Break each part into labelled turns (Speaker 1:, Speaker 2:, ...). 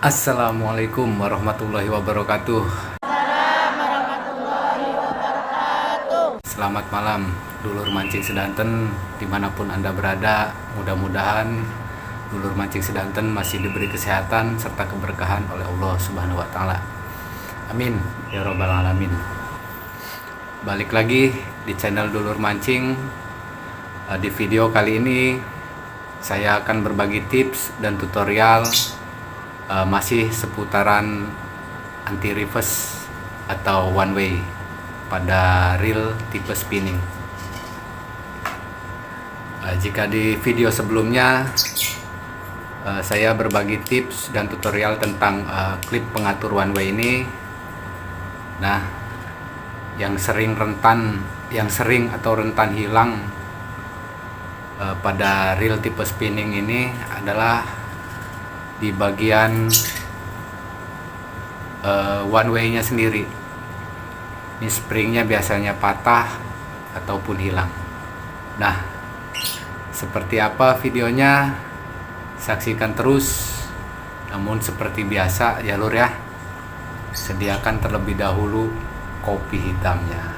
Speaker 1: Assalamualaikum warahmatullahi wabarakatuh. Selamat malam, dulur mancing sedanten dimanapun Anda berada. Mudah-mudahan dulur mancing sedanten masih diberi kesehatan serta keberkahan oleh Allah Subhanahu wa Ta'ala. Amin ya Rabbal 'Alamin. Balik lagi di channel dulur mancing. Di video kali ini saya akan berbagi tips dan tutorial masih seputaran anti reverse atau one way pada reel tipe spinning. Jika di video sebelumnya saya berbagi tips dan tutorial tentang klip pengatur one way ini, nah yang sering atau rentan hilang pada reel tipe spinning ini adalah di bagian one way nya sendiri. Ini springnya biasanya patah ataupun hilang. Nah, seperti apa videonya? Saksikan terus. Namun seperti biasa ya lur ya, sediakan terlebih dahulu kopi hitamnya.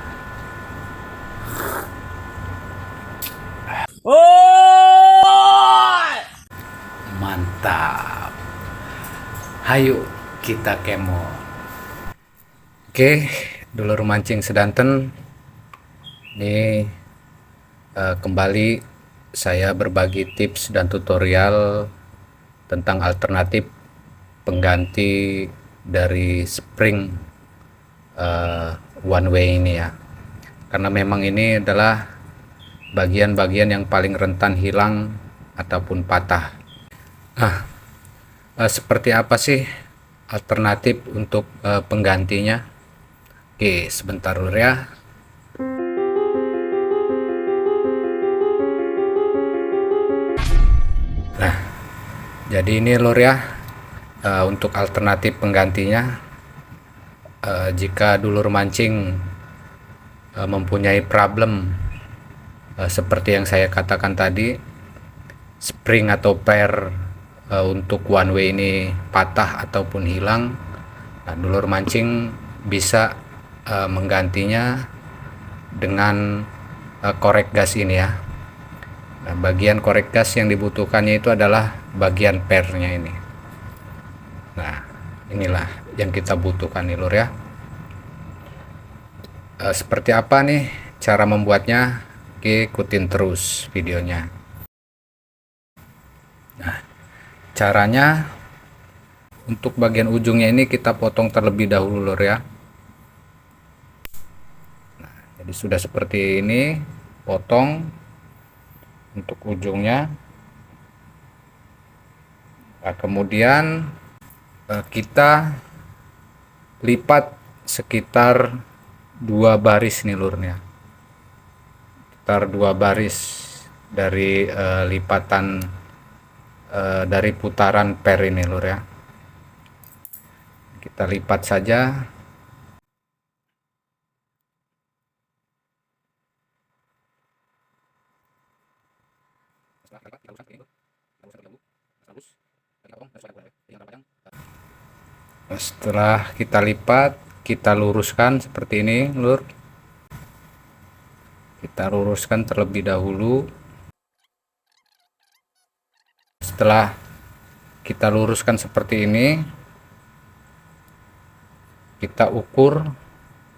Speaker 1: Mantap. Hayu kita kemo. Oke, dulur mancing sedanten, ini kembali saya berbagi tips dan tutorial tentang alternatif pengganti dari spring one way ini ya. Karena memang ini adalah bagian-bagian yang paling rentan hilang ataupun patah. Seperti apa sih alternatif untuk penggantinya? Oke, sebentar lur ya. Nah, jadi ini lur ya, untuk alternatif penggantinya. Jika dulur mancing mempunyai problem seperti yang saya katakan tadi, spring atau pair untuk one way ini patah ataupun hilang, nah, dulur mancing bisa menggantinya dengan korek gas ini ya. Nah, bagian korek gas yang dibutuhkannya itu adalah bagian pairnya ini. Nah, inilah yang kita butuhkan nih lur ya. Seperti apa nih cara membuatnya? Oke, ikutin terus videonya. Nah, caranya untuk bagian ujungnya ini kita potong terlebih dahulu lur ya. Nah, jadi sudah seperti ini, potong untuk ujungnya. Nah, kemudian kita lipat sekitar 2 baris nih lurnya, sekitar 2 baris dari lipatan dari putaran per ini lur ya. Kita lipat saja. Setelah kita lipat, kita luruskan seperti ini lur. Kita luruskan terlebih dahulu. Setelah kita luruskan seperti ini, kita ukur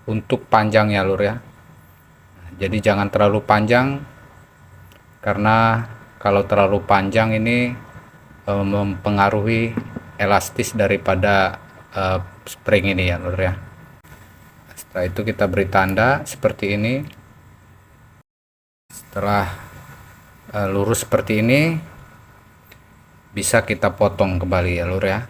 Speaker 1: untuk panjangnya lur ya. Jadi jangan terlalu panjang, karena kalau terlalu panjang ini mempengaruhi elastis daripada spring ini ya lur ya. Setelah itu kita beri tanda seperti ini. Setelah lurus seperti ini, bisa kita potong kembali ya lur ya.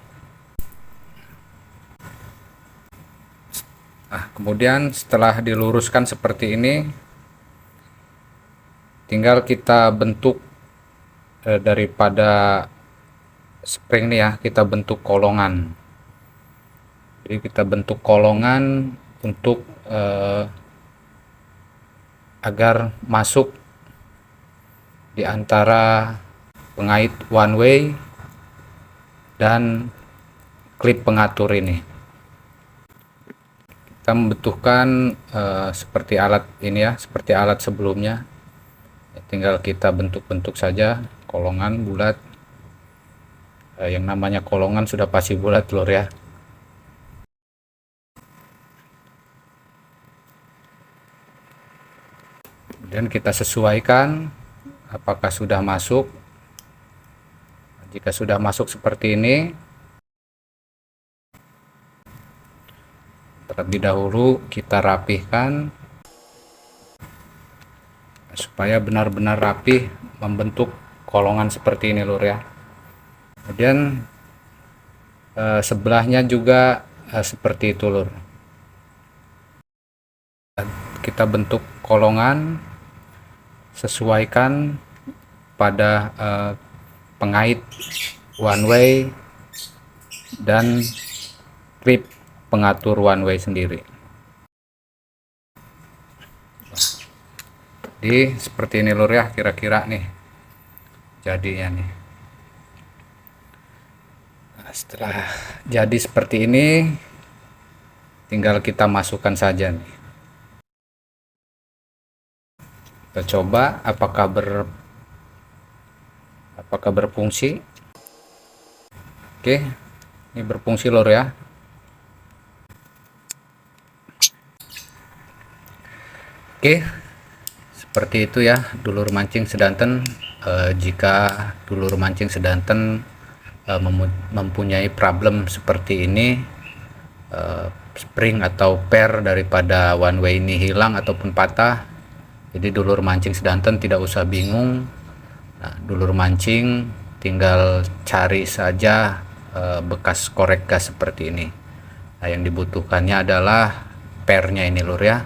Speaker 1: Nah, kemudian setelah diluruskan seperti ini, tinggal kita bentuk daripada spring nih ya, kita bentuk kolongan. Jadi kita bentuk kolongan untuk agar masuk di antara pengait one way dan klip pengatur ini. Kita membutuhkan seperti alat ini ya, seperti alat sebelumnya. Tinggal kita bentuk-bentuk saja kolongan bulat. Yang namanya kolongan sudah pasti bulat lur ya. Dan kita sesuaikan apakah sudah masuk. Jika sudah masuk seperti ini, terlebih dahulu kita rapihkan supaya benar-benar rapih membentuk kolongan seperti ini lur ya. Kemudian sebelahnya juga seperti itu lur. Kita bentuk kolongan, sesuaikan pada pengait one way dan klip pengatur one way sendiri. Jadi seperti ini lur ya, kira-kira nih jadinya nih. Nah, setelah jadi seperti ini, tinggal kita masukkan saja nih. Kita coba apakah berfungsi. Oke, ini berfungsi lur ya. Oke, seperti itu ya dulur mancing sedanten. Jika dulur mancing sedanten mempunyai problem seperti ini, spring atau pair daripada one way ini hilang ataupun patah, jadi dulur mancing sedanten tidak usah bingung. Nah, dulur mancing tinggal cari saja bekas korek gas seperti ini. Nah, yang dibutuhkannya adalah pairnya ini lur ya,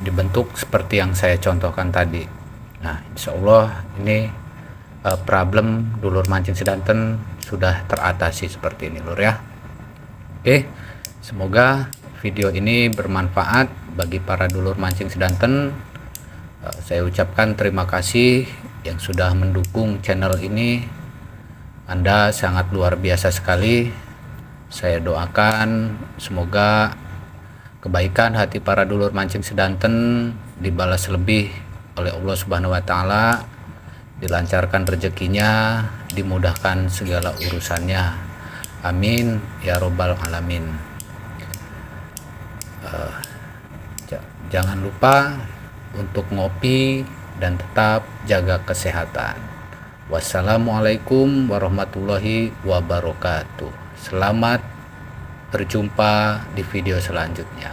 Speaker 1: dibentuk seperti yang saya contohkan tadi. Nah, insya Allah ini problem dulur mancing sedanten sudah teratasi seperti ini lur ya. Oke, semoga video ini bermanfaat bagi para dulur mancing sedanten. Saya ucapkan terima kasih yang sudah mendukung channel ini. Anda sangat luar biasa sekali. Saya doakan semoga kebaikan hati para dulur mancing sedanten dibalas lebih oleh Allah Subhanahu wa taala, dilancarkan rezekinya, dimudahkan segala urusannya. Amin ya robbal alamin. Jangan lupa untuk ngopi dan tetap jaga kesehatan. Wassalamualaikum warahmatullahi wabarakatuh. Selamat berjumpa di video selanjutnya.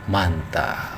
Speaker 1: Mantap.